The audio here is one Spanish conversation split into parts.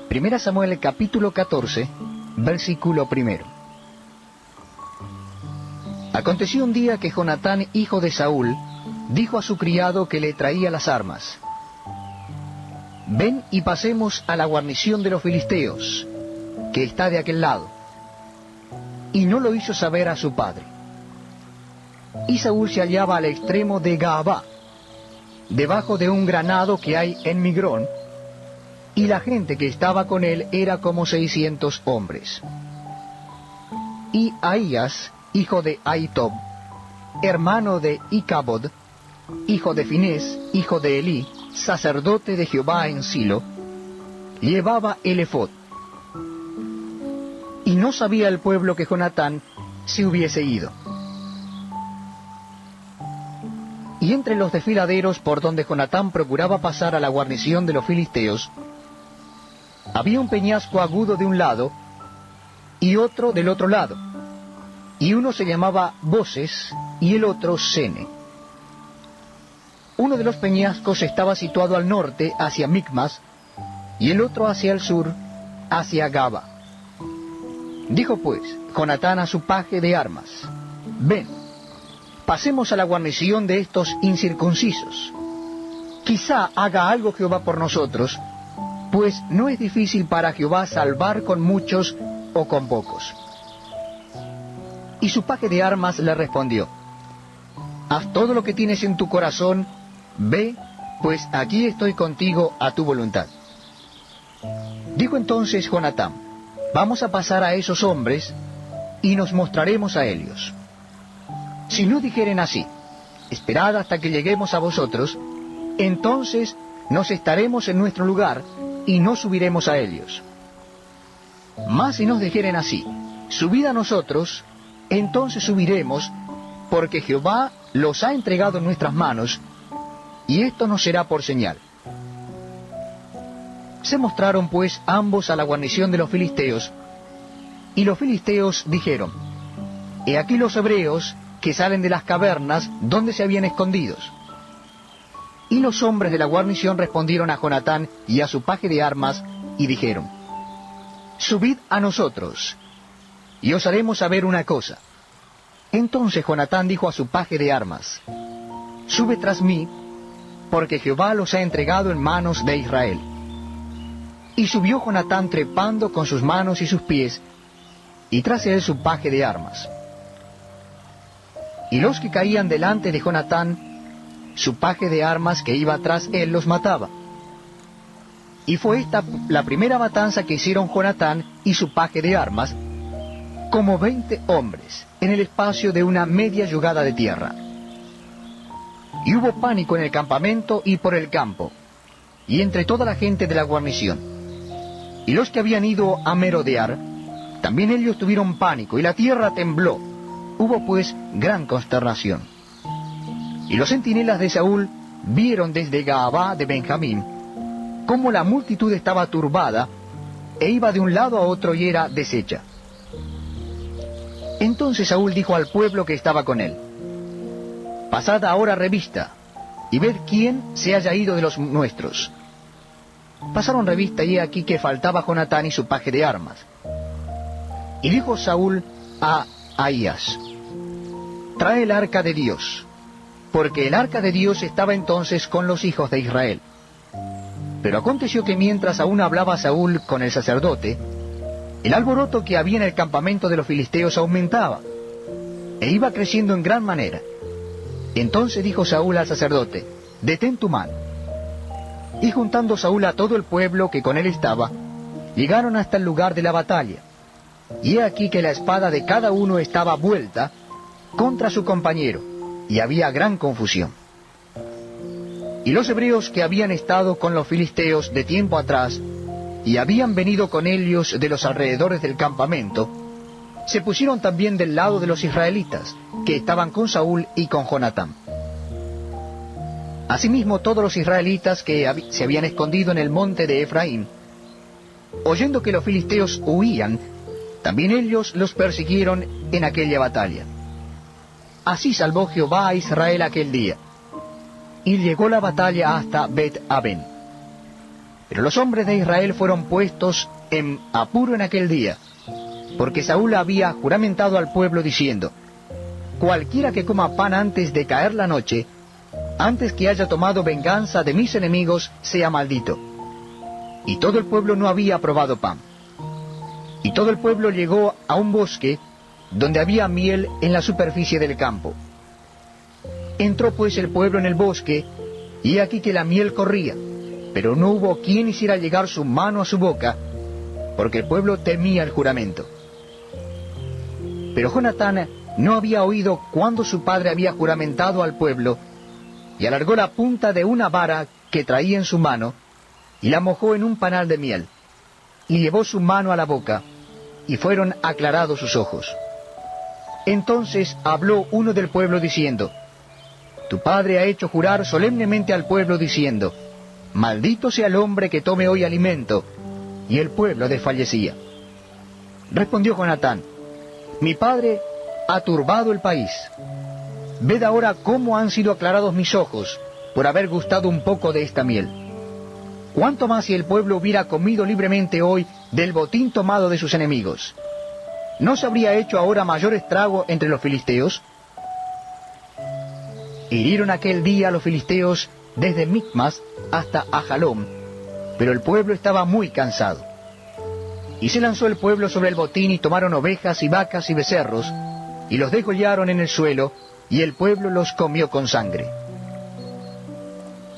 Primera Samuel capítulo 14, versículo 1. Aconteció un día que Jonatán, hijo de Saúl, dijo a su criado que le traía las armas: «Ven y pasemos a la guarnición de los filisteos, que está de aquel lado». Y no lo hizo saber a su padre. Y Saúl se hallaba al extremo de Gaabá, debajo de un granado que hay en Migrón, y la gente que estaba con él era como 600 hombres. Y Ahías, hijo de Ahitob, hermano de Icabod, hijo de Finés, hijo de Elí, sacerdote de Jehová en Silo, llevaba el efod. Y no sabía el pueblo que Jonatán se hubiese ido. Y entre los desfiladeros por donde Jonatán procuraba pasar a la guarnición de los filisteos, había un peñasco agudo de un lado y otro del otro lado, y uno se llamaba Boses y el otro Sene. Uno de los peñascos estaba situado al norte, hacia Micmas, y el otro hacia el sur, hacia Gaba. Dijo pues Jonatán a su paje de armas: «Ven, pasemos a la guarnición de estos incircuncisos. Quizá haga algo Jehová por nosotros, pues no es difícil para Jehová salvar con muchos o con pocos». Y su paje de armas le respondió: «Haz todo lo que tienes en tu corazón, ve, pues aquí estoy contigo a tu voluntad». Dijo entonces Jonatán: «Vamos a pasar a esos hombres, y nos mostraremos a ellos. Si no dijeren así: esperad hasta que lleguemos a vosotros, entonces nos estaremos en nuestro lugar, y no subiremos a ellos. Mas si nos dijeren así: subid a nosotros, entonces subiremos, porque Jehová los ha entregado en nuestras manos, y esto nos será por señal». Se mostraron pues ambos a la guarnición de los filisteos, y los filisteos dijeron: «He aquí los hebreos que salen de las cavernas donde se habían escondidos». Y los hombres de la guarnición respondieron a Jonatán y a su paje de armas, y dijeron: «Subid a nosotros, y os haremos saber una cosa». Entonces Jonatán dijo a su paje de armas: «Sube tras mí, porque Jehová los ha entregado en manos de Israel». Y subió Jonatán trepando con sus manos y sus pies, y tras él su paje de armas. Y los que caían delante de Jonatán, su paje de armas que iba tras él los mataba. Y fue esta la primera matanza que hicieron Jonatán y su paje de armas, como 20 hombres, en el espacio de una media yugada de tierra. Y hubo pánico en el campamento y por el campo, y entre toda la gente de la guarnición. Y los que habían ido a merodear, también ellos tuvieron pánico, y la tierra tembló. Hubo pues gran consternación. Y los centinelas de Saúl vieron desde Gaabá de Benjamín cómo la multitud estaba turbada, e iba de un lado a otro y era deshecha. Entonces Saúl dijo al pueblo que estaba con él: «Pasad ahora revista, y ved quién se haya ido de los nuestros». Pasaron revista, y he aquí que faltaba Jonatán y su paje de armas. Y dijo Saúl a Ahías: «Trae el arca de Dios», porque el arca de Dios estaba entonces con los hijos de Israel. Pero aconteció que mientras aún hablaba Saúl con el sacerdote, el alboroto que había en el campamento de los filisteos aumentaba, e iba creciendo en gran manera. Entonces dijo Saúl al sacerdote: «Detén tu mano». Y juntando Saúl a todo el pueblo que con él estaba, llegaron hasta el lugar de la batalla. Y he aquí que la espada de cada uno estaba vuelta contra su compañero, y había gran confusión. Y los hebreos que habían estado con los filisteos de tiempo atrás, y habían venido con ellos de los alrededores del campamento, se pusieron también del lado de los israelitas, que estaban con Saúl y con Jonatán. Asimismo todos los israelitas que se habían escondido en el monte de Efraín, oyendo que los filisteos huían, también ellos los persiguieron en aquella batalla. Así salvó Jehová a Israel aquel día. y llegó la batalla hasta Bet-Aven. Pero los hombres de Israel fueron puestos en apuro en aquel día, porque Saúl había juramentado al pueblo diciendo: cualquiera que coma pan antes de caer la noche, antes que haya tomado venganza de mis enemigos, sea maldito. Y todo el pueblo no había probado pan. Y todo el pueblo llegó a un bosque donde había miel en la superficie del campo. Entró pues el pueblo en el bosque, y he aquí que la miel corría, pero no hubo quien hiciera llegar su mano a su boca, porque el pueblo temía el juramento. Pero Jonatán no había oído cuando su padre había juramentado al pueblo, y alargó la punta de una vara que traía en su mano, y la mojó en un panal de miel, y llevó su mano a la boca, y fueron aclarados sus ojos. Entonces habló uno del pueblo diciendo: tu padre ha hecho jurar solemnemente al pueblo diciendo: maldito sea el hombre que tome hoy alimento. Y el pueblo desfallecía. Respondió Jonatán: mi padre ha turbado el país. Ved ahora cómo han sido aclarados mis ojos por haber gustado un poco de esta miel. ¿Cuánto más si el pueblo hubiera comido libremente hoy del botín tomado de sus enemigos? ¿No se habría hecho ahora mayor estrago entre los filisteos? Hirieron aquel día a los filisteos desde Micmas hasta Ajalón, pero el pueblo estaba muy cansado. Y se lanzó el pueblo sobre el botín, y tomaron ovejas y vacas y becerros, y los degollaron en el suelo, y el pueblo los comió con sangre.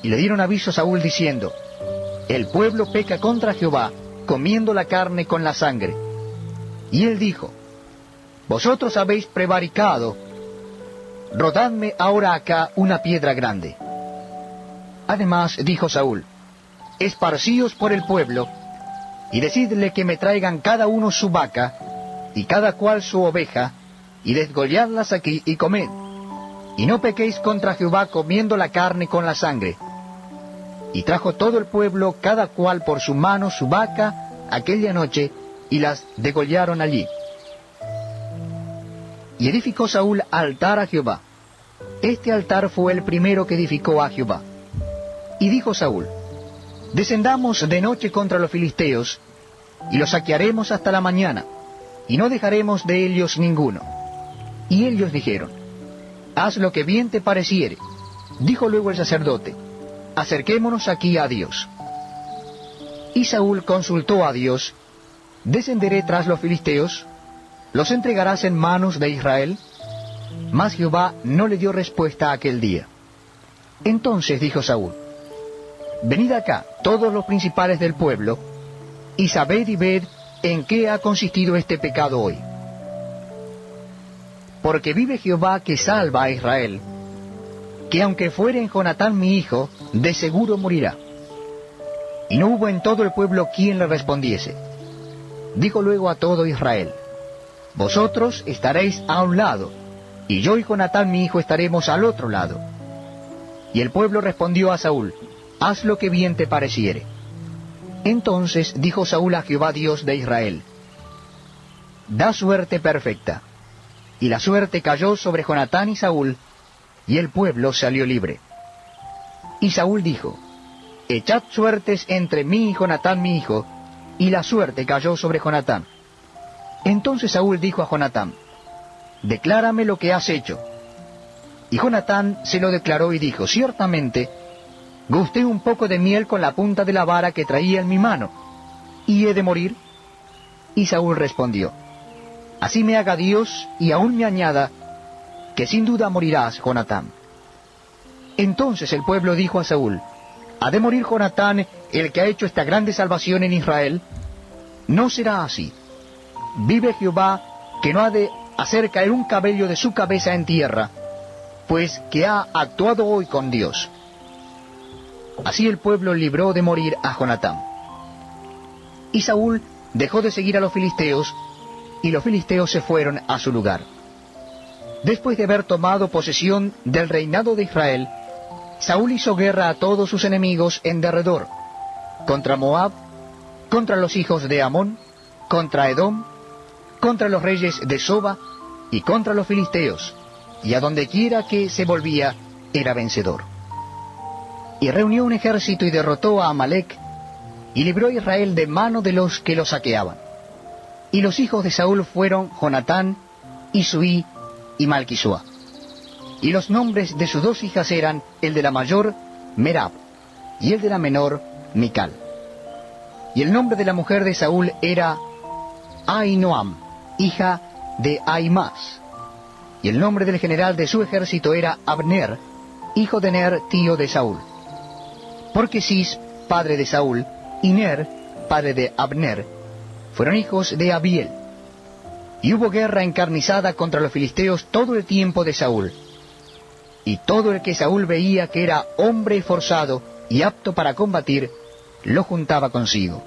Y le dieron aviso a Saúl diciendo: el pueblo peca contra Jehová, comiendo la carne con la sangre. Y él dijo: vosotros habéis prevaricado, rodadme ahora acá una piedra grande. Además dijo Saúl: esparcíos por el pueblo, y decidle que me traigan cada uno su vaca, y cada cual su oveja, y desgolladlas aquí y comed. Y no pequéis contra Jehová comiendo la carne con la sangre. Y trajo todo el pueblo, cada cual por su mano, su vaca, aquella noche, y las degollaron allí. Y edificó Saúl altar a Jehová. Este altar fue el primero que edificó a Jehová. Y dijo Saúl: descendamos de noche contra los filisteos, y los saquearemos hasta la mañana, y no dejaremos de ellos ninguno. Y ellos dijeron: haz lo que bien te pareciere. Dijo luego el sacerdote: acerquémonos aquí a Dios. Y Saúl consultó a Dios: ¿descenderé tras los filisteos? ¿Los entregarás en manos de Israel? Mas Jehová no le dio respuesta aquel día. Entonces dijo Saúl: venid acá todos los principales del pueblo, y sabed y ved en qué ha consistido este pecado hoy. Porque vive Jehová que salva a Israel, que aunque fuere en Jonatán mi hijo, de seguro morirá. Y no hubo en todo el pueblo quien le respondiese. Dijo luego a todo Israel: vosotros estaréis a un lado, y yo y Jonatán mi hijo estaremos al otro lado. Y el pueblo respondió a Saúl: haz lo que bien te pareciere. Entonces dijo Saúl a Jehová Dios de Israel: da suerte perfecta. Y la suerte cayó sobre Jonatán y Saúl, y el pueblo salió libre. Y Saúl dijo: echad suertes entre mí y Jonatán mi hijo, y la suerte cayó sobre Jonatán. Entonces Saúl dijo a Jonatán: declárame lo que has hecho. Y Jonatán se lo declaró y dijo: ciertamente, gusté un poco de miel con la punta de la vara que traía en mi mano, ¿y he de morir? Y Saúl respondió: así me haga Dios, y aún me añada, que sin duda morirás, Jonatán. Entonces el pueblo dijo a Saúl: ¿ha de morir Jonatán, el que ha hecho esta grande salvación en Israel? No será así. Vive Jehová, que no ha de hacer caer un cabello de su cabeza en tierra, pues que ha actuado hoy con Dios. Así el pueblo libró de morir a Jonatán. Y Saúl dejó de seguir a los filisteos, y los filisteos se fueron a su lugar. Después de haber tomado posesión del reinado de Israel, Saúl hizo guerra a todos sus enemigos en derredor, contra Moab, contra los hijos de Amón, contra Edom, contra los reyes de Soba, y contra los filisteos, y a donde quiera que se volvía, era vencedor. y reunió un ejército y derrotó a Amalec, y libró a Israel de mano de los que lo saqueaban. Y los hijos de Saúl fueron Jonatán, Isuí y Malquisúa. Y los nombres de sus dos hijas eran, el de la mayor, Merab, y el de la menor, Mical. Y el nombre de la mujer de Saúl era Ahinoam, hija de Ahimaas. Y el nombre del general de su ejército era Abner, hijo de Ner, tío de Saúl. Porque Cis, padre de Saúl, y Ner, padre de Abner, fueron hijos de Abiel. Y hubo guerra encarnizada contra los filisteos todo el tiempo de Saúl. Y todo el que Saúl veía que era hombre forzado y apto para combatir, lo juntaba consigo.